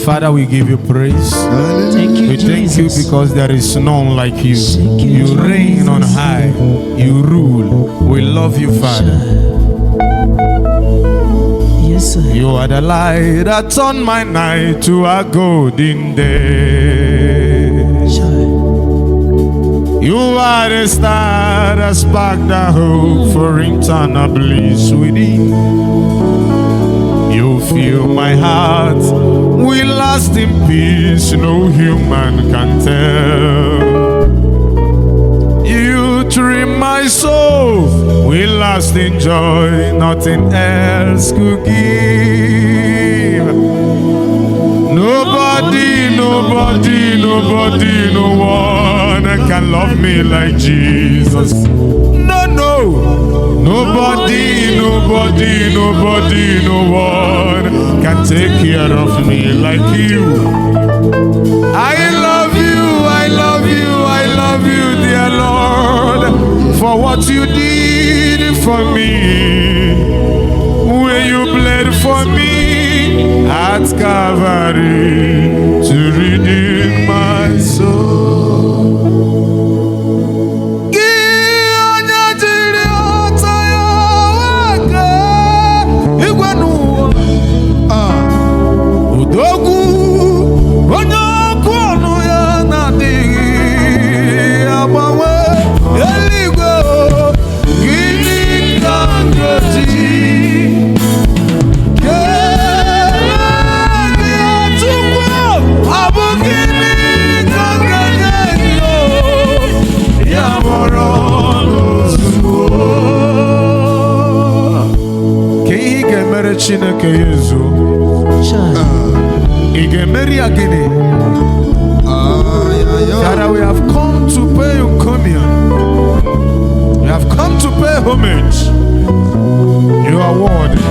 Father, we give you praise. Thank you, we thank Jesus. you because there is none like you. Thank you, You reign on high. You rule. We love you, Father. Yes, sir. You are the light that turned my night to a golden day. You are the star that sparked the hope for eternal bliss within. You fill my heart with lasting peace no human can tell. You trim my soul with lasting joy nothing else could give. Nobody, nobody, nobody, no one can love me like Jesus. No, no. Nobody, nobody, nobody, no one can take care of me like you. I love you, I love you, I love you, dear Lord, for what you did for me. When you bled for me at Calvary to redeem my soul. Chineke Yesu Igemeri agini. Father, we have come to pay you communion. We have come to pay homage. You are worthy.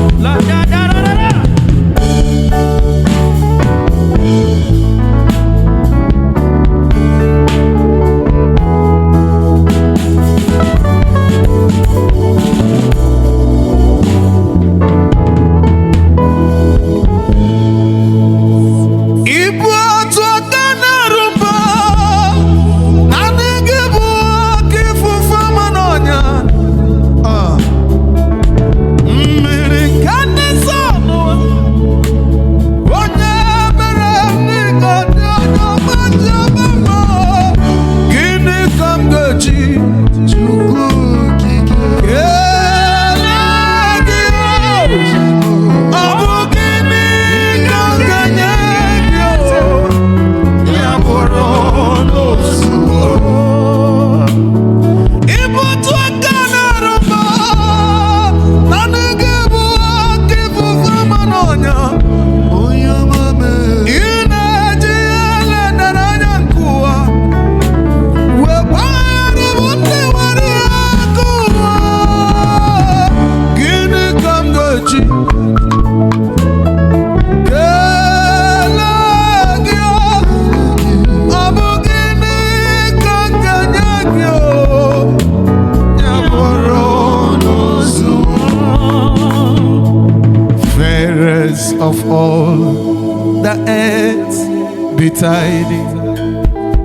Of all the earth betiding,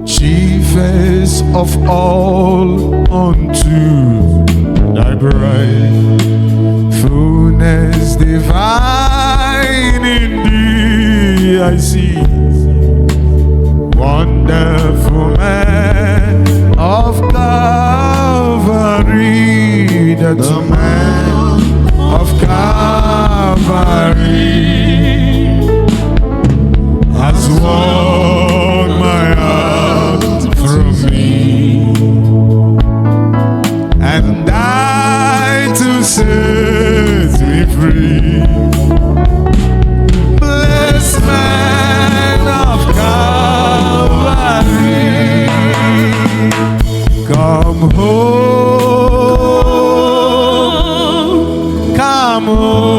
chiefest of all unto thy bride, fullness divine in thee I see, wonderful man of Calvary, the man of Calvary has won my heart from me and died to set me free. Blessed man of Calvary, come home, come home.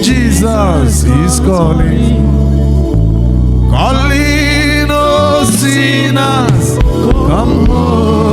Jesus is calling. come home.